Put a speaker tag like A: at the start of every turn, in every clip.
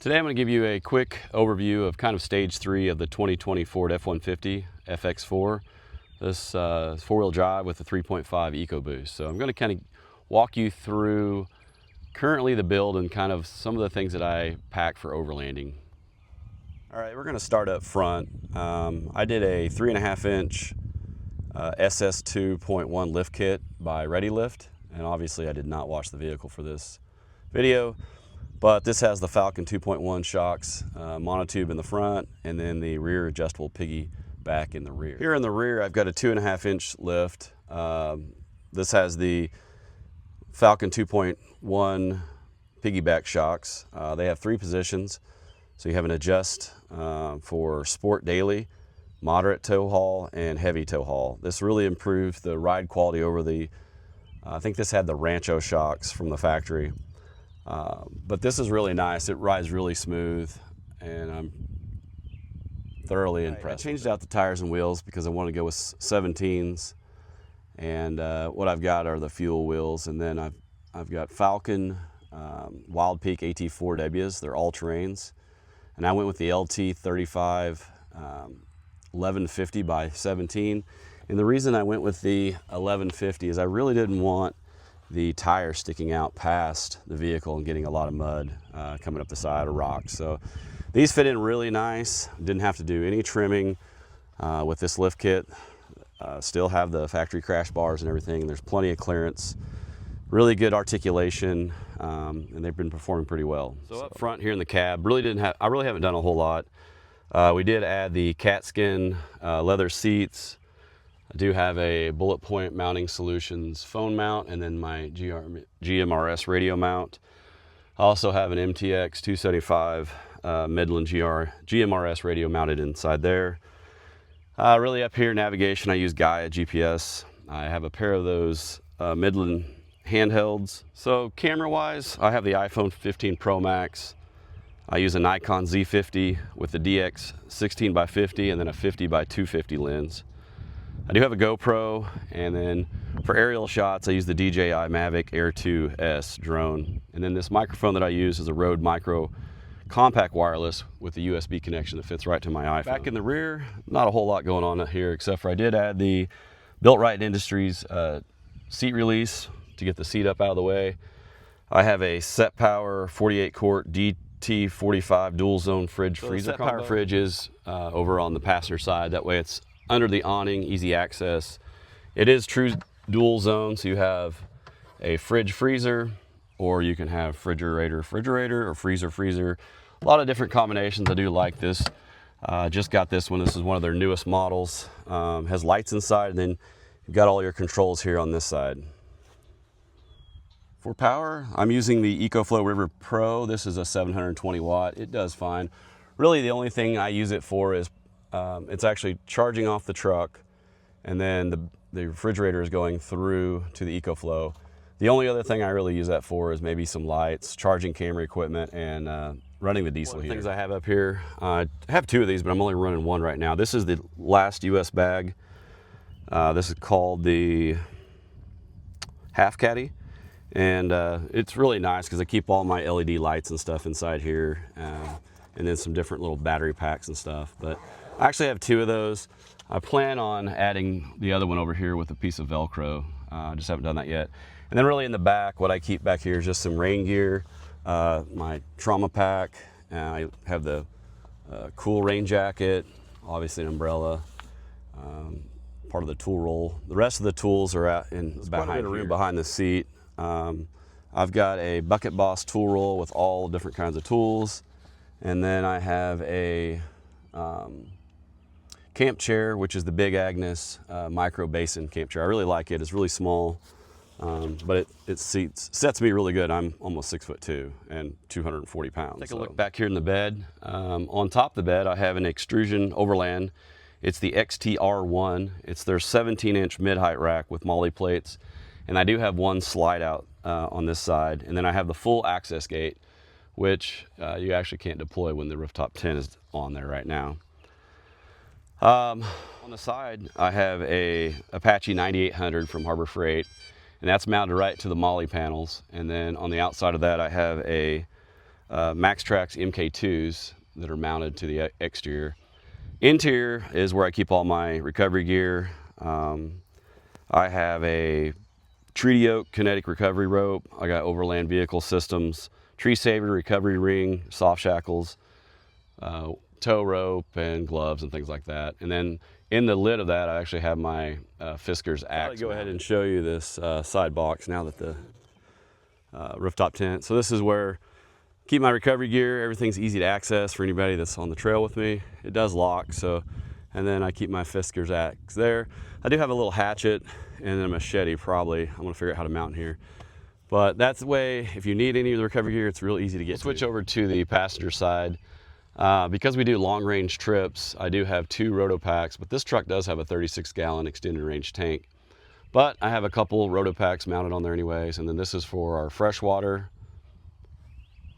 A: Today I'm going to give you a quick overview of kind of stage 3 of the 2020 Ford F150 FX4. This is four-wheel drive with a 3.5 EcoBoost. So I'm going to kind of walk you through currently the build and kind of some of the things that I pack for overlanding. All right, we're going to start up front. I did a 3.5-inch SS 2.1 lift kit by ReadyLift, and obviously I did not wash the vehicle for this video. But this has the Falcon 2.1 shocks, monotube in the front, and then the rear adjustable piggyback in the rear. Here in the rear, I've got a 2.5-inch lift. This has the Falcon 2.1 piggyback shocks. They have 3 positions. So you have an adjust for sport daily, moderate tow haul, and heavy tow haul. This really improved the ride quality over the, I think this had the Rancho shocks from the factory. But this is really nice. It rides really smooth, and I'm thoroughly impressed. I changed out the tires and wheels because I want to go with 17s, and what I've got are the fuel wheels, and then I've got Falcon Wild Peak AT4Ws. They're all-terrains, and I went with the LT 35 1150 by 17. And the reason I went with the 1150 is I really didn't want the tire sticking out past the vehicle and getting a lot of mud coming up the side or rocks. So these fit in really nice. Didn't have to do any trimming with this lift kit. Still have the factory crash bars and everything. There's plenty of clearance, really good articulation, and they've been performing pretty well. So up front here in the cab, I really haven't done a whole lot. We did add the cat skin leather seats. I do have a Bullet Point Mounting Solutions phone mount, and then my GMRS radio mount. I also have an MTX 275 Midland GMRS radio mounted inside there. Really up here, navigation, I use Gaia GPS. I have a pair of those Midland handhelds. So camera-wise, I have the iPhone 15 Pro Max. I use a Nikon Z50 with the DX 16x50 and then a 50x250 lens. I do have a GoPro, and then for aerial shots, I use the DJI Mavic Air 2S drone. And then this microphone that I use is a Rode Micro compact wireless with a USB connection that fits right to my iPhone. Back in the rear, not a whole lot going on here, except for I did add the Built Right Industries seat release to get the seat up out of the way. I have a Set Power 48-quart DT45 dual zone fridge freezer. Set Power fridge is over on the passenger side. That way it's under the awning, easy access. It is true dual zone, so you have a fridge freezer, or you can have refrigerator or freezer. A lot of different combinations. I do like this. Just got this one. This is one of their newest models. Has lights inside, and then you've got all your controls here on this side. For power, I'm using the EcoFlow River Pro. This is a 720 watt. It does fine. Really, the only thing I use it for is it's actually charging off the truck, and then the refrigerator is going through to the EcoFlow. The only other thing I really use that for is maybe some lights, charging camera equipment, and running the diesel heater. Things I have up here, I have 2 of these, but I'm only running 1 right now. This is the last US bag. This is called the Half Caddy, and it's really nice because I keep all my LED lights and stuff inside here, and then some different little battery packs and stuff. But I actually have 2 of those. I plan on adding the other one over here with a piece of Velcro. I just haven't done that yet. And then really in the back, what I keep back here is just some rain gear, my trauma pack. I have the cool rain jacket, obviously an umbrella, part of the tool roll. The rest of the tools are out in behind the room behind the seat. I've got a Bucket Boss tool roll with all different kinds of tools. And then I have a camp chair, which is the Big Agnes micro basin camp chair. I really like it. It's really small, but it sets me really good. I'm almost 6'2" and 240 pounds. Take a look back here in the bed. On top of the bed, I have an extrusion Overland. It's the XTR1. It's their 17-inch mid-height rack with MOLLE plates, and I do have one slide out on this side, and then I have the full access gate, which you actually can't deploy when the rooftop tent is on there right now. On the side, I have a Apache 9800 from Harbor Freight, and that's mounted right to the MOLLE panels. And then on the outside of that, I have a MaxTrax MK2s that are mounted to the exterior. Interior is where I keep all my recovery gear. I have a treaty oak kinetic recovery rope. I got Overland vehicle systems, tree saver, recovery ring, soft shackles, tow rope, and gloves and things like that. And then in the lid of that, I actually have my Fisker's axe. I'll go ahead and show you this side box now that the rooftop tent. So this is where I keep my recovery gear. Everything's easy to access for anybody that's on the trail with me. It does lock, so, and then I keep my Fisker's axe there. I do have a little hatchet and then a machete probably. I'm gonna figure out how to mount here. But that's the way, if you need any of the recovery gear, it's real easy to get to. Switch over to the passenger side. Because we do long range trips, I do have 2 Rotopacks, but this truck does have a 36-gallon extended range tank. But I have a couple Rotopacks mounted on there anyways, and then this is for our freshwater.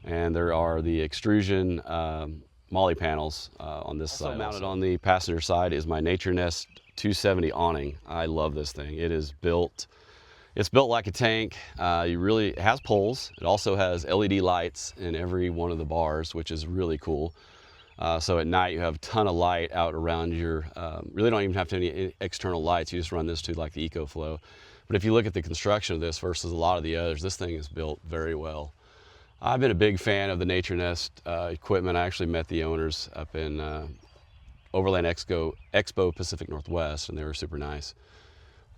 A: And there are the extrusion molly panels on this side. Mounted on the passenger side is my Nature Nest 270 awning. I love this thing. It is built, it's built like a tank. It has poles. It also has LED lights in every one of the bars, which is really cool. So at night you have a ton of light out around your, really don't even have to have any external lights. You just run this to like the EcoFlow. But if you look at the construction of this versus a lot of the others, this thing is built very well. I've been a big fan of the Nature Nest equipment. I actually met the owners up in Overland Expo Pacific Northwest, and they were super nice.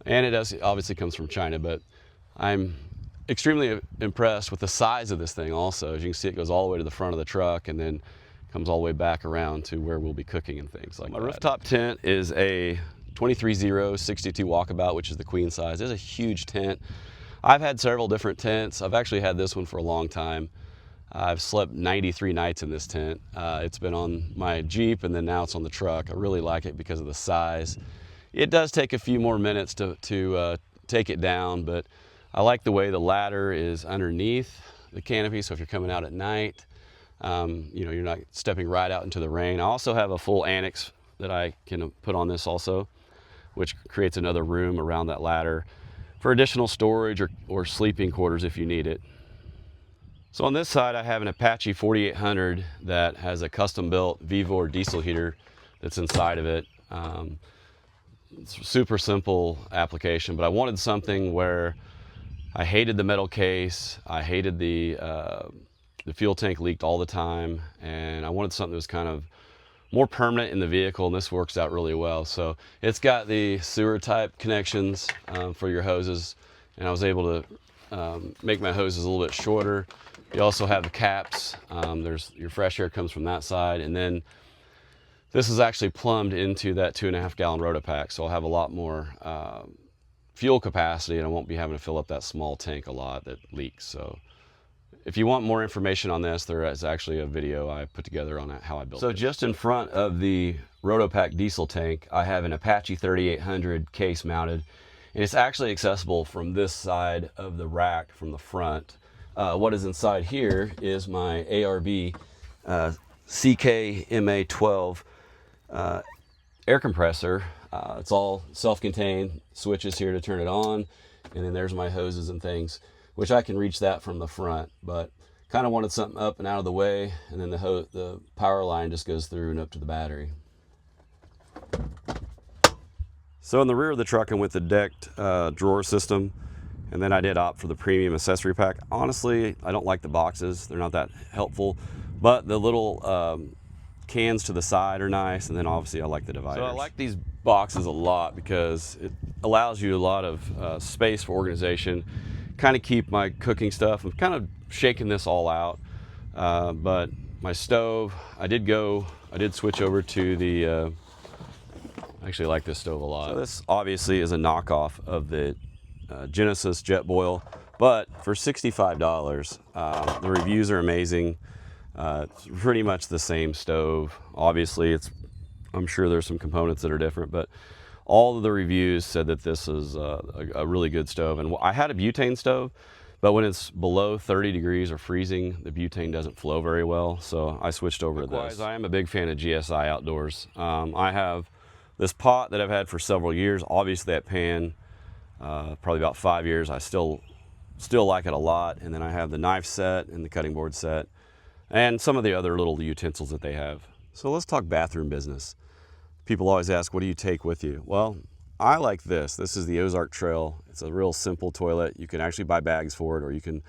A: And it obviously comes from China, but I'm extremely impressed with the size of this thing also. As you can see, it goes all the way to the front of the truck and then comes all the way back around to where we'll be cooking and things like that. My rooftop tent is a 23-0 62 walkabout, which is the queen size. It's a huge tent. I've had several different tents. I've actually had this one for a long time. I've slept 93 nights in this tent. It's been on my Jeep and then now it's on the truck. I really like it because of the size. It does take a few more minutes to take it down, but I like the way the ladder is underneath the canopy, so if you're coming out at night, you know, you're not stepping right out into the rain. I also have a full annex that I can put on this also, which creates another room around that ladder for additional storage or sleeping quarters if you need it. So on this side, I have an Apache 4800 that has a custom-built Vevor diesel heater that's inside of it. It's a super simple application, but I wanted something where I hated the metal case, I hated the fuel tank leaked all the time, and I wanted something that was kind of more permanent in the vehicle, and this works out really well. So it's got the sewer type connections for your hoses, and I was able to make my hoses a little bit shorter. You also have the caps. Your fresh air comes from that side, and then this is actually plumbed into that 2.5 gallon Rotopack, so I'll have a lot more fuel capacity, and I won't be having to fill up that small tank a lot that leaks. So if you want more information on this, there is actually a video I put together on how I built it. So just in front of the Rotopack diesel tank, I have an Apache 3800 case mounted, and it's actually accessible from this side of the rack from the front. What is inside here is my ARB CK-MA12 air compressor. It's all self-contained, switches here to turn it on, and then there's my hoses and things, which I can reach that from the front, but kind of wanted something up and out of the way, and then the power line just goes through and up to the battery. So in the rear of the truck, I went with the decked drawer system, and then I did opt for the premium accessory pack. Honestly, I don't like the boxes. They're not that helpful, but the little cans to the side are nice, and then obviously I like the dividers. So I like these boxes a lot because it allows you a lot of space for organization, kind of keep my cooking stuff. I'm kind of shaking this all out, but my stove, I did switch over to the, I actually like this stove a lot. So this obviously is a knockoff of the Genesis Jetboil, but for $65, the reviews are amazing. It's pretty much the same stove. Obviously, I'm sure there's some components that are different, but all of the reviews said that this is a really good stove. And I had a butane stove, but when it's below 30 degrees or freezing, the butane doesn't flow very well, so I switched over to this. I am a big fan of GSI Outdoors. I have this pot that I've had for several years. Obviously, that pan, probably about 5 years. I still like it a lot. And then I have the knife set and the cutting board set. and some of the other little utensils that they have. So let's talk bathroom business. People always ask, what do you take with you? Well, I like this. This is the Ozark Trail. It's a real simple toilet. You can actually buy bags for it, or you can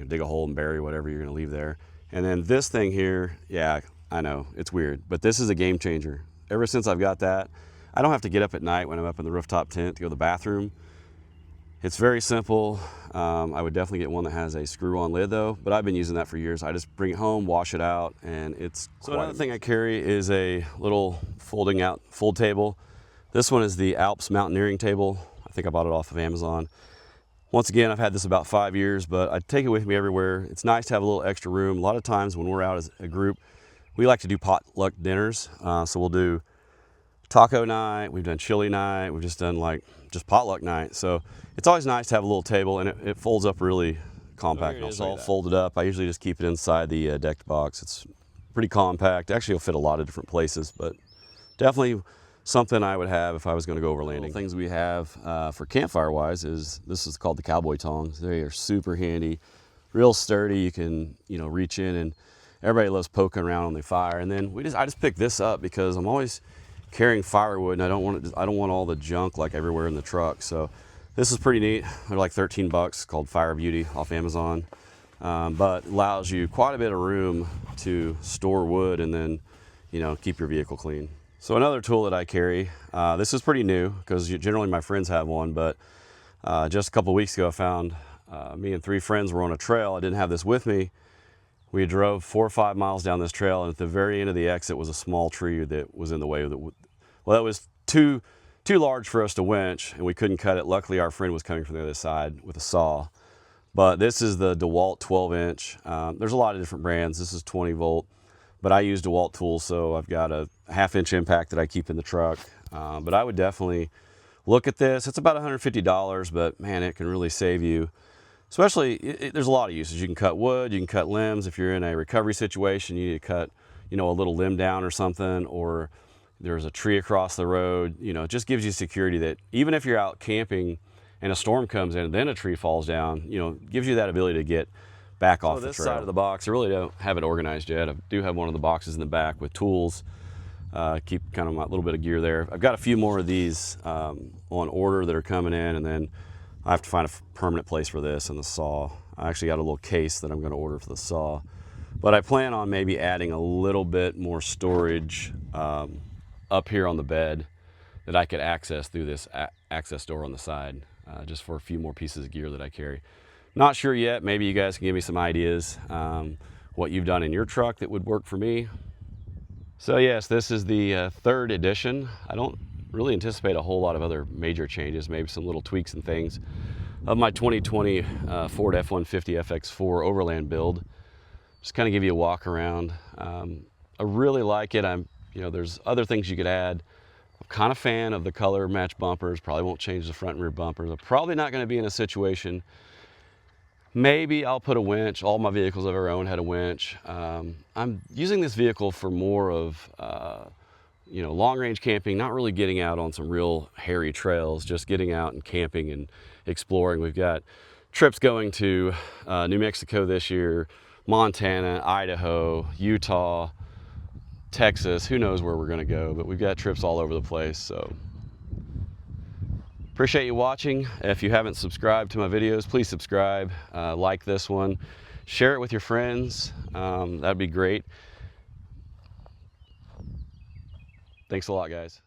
A: dig a hole and bury whatever you're gonna leave there. And then this thing here, yeah, I know, it's weird, but this is a game changer. Ever since I've got that, I don't have to get up at night when I'm up in the rooftop tent to go to the bathroom. It's very simple. I would definitely get one that has a screw-on lid though, but I've been using that for years. I just bring it home, wash it out, and it's so another thing I carry is a little fold table. This one is the Alps mountaineering table. I think I bought it off of Amazon. Once again, I've had this about 5 years, but I take it with me everywhere. It's nice to have a little extra room. A lot of times when we're out as a group, we like to do potluck dinners. So we'll do taco night, we've done chili night, we've just done just potluck night. So it's always nice to have a little table, and it folds up really compact. So it's all folded up. I usually just keep it inside the decked box. It's pretty compact. Actually, it'll fit a lot of different places, but definitely something I would have if I was going to go overlanding. Things we have for campfire wise is this is called the cowboy tongs. They are super handy, real sturdy. You can reach in, and everybody loves poking around on the fire. And then I just picked this up because I'm always carrying firewood, and I don't want all the junk like everywhere in the truck. So this is pretty neat. They're like 13 bucks, called Fire Beauty off Amazon, but allows you quite a bit of room to store wood and then keep your vehicle clean. So another tool that I carry, this is pretty new because generally my friends have one, but just a couple of weeks ago I found me and 3 friends were on a trail. I didn't have this with me. We drove 4 or 5 miles down this trail, and at the very end of the exit was a small tree that was in the way. Well, that was too large for us to winch, and we couldn't cut it. Luckily, our friend was coming from the other side with a saw. But this is the DeWalt 12-inch. There's a lot of different brands. This is 20 volt. But I use DeWalt tools, so I've got a 1/2-inch impact that I keep in the truck. But I would definitely look at this. It's about $150, but man, it can really save you. Especially, there's a lot of uses. You can cut wood, you can cut limbs. If you're in a recovery situation, you need to cut, a little limb down or something, or there's a tree across the road. It just gives you security that even if you're out camping and a storm comes in and then a tree falls down, gives you that ability to get back off the trail. This side of the box, I really don't have it organized yet. I do have one of the boxes in the back with tools. Keep kind of my little bit of gear there. I've got a few more of these on order that are coming in, and then I have to find a permanent place for this and the saw. I actually got a little case that I'm going to order for the saw. But I plan on maybe adding a little bit more storage up here on the bed that I could access through this access door on the side, just for a few more pieces of gear that I carry. Not sure yet. Maybe you guys can give me some ideas what you've done in your truck that would work for me. So yes, this is the 3rd edition. I don't really anticipate a whole lot of other major changes, maybe some little tweaks and things of my 2020 Ford F150 FX4 Overland build. Just kind of give you a walk around. I really like it. There's other things you could add. I'm kind of a fan of the color match bumpers. Probably won't change the front and rear bumpers. I'm probably not going to be in a situation. Maybe I'll put a winch. All my vehicles I've ever owned had a winch. I'm using this vehicle for more of long-range camping, not really getting out on some real hairy trails, just getting out and camping and exploring. We've got trips going to New Mexico this year, Montana, Idaho, Utah, Texas. Who knows where we're going to go, but we've got trips all over the place. So appreciate you watching. If you haven't subscribed to my videos, please subscribe, like this one, share it with your friends. That'd be great. Thanks a lot, guys.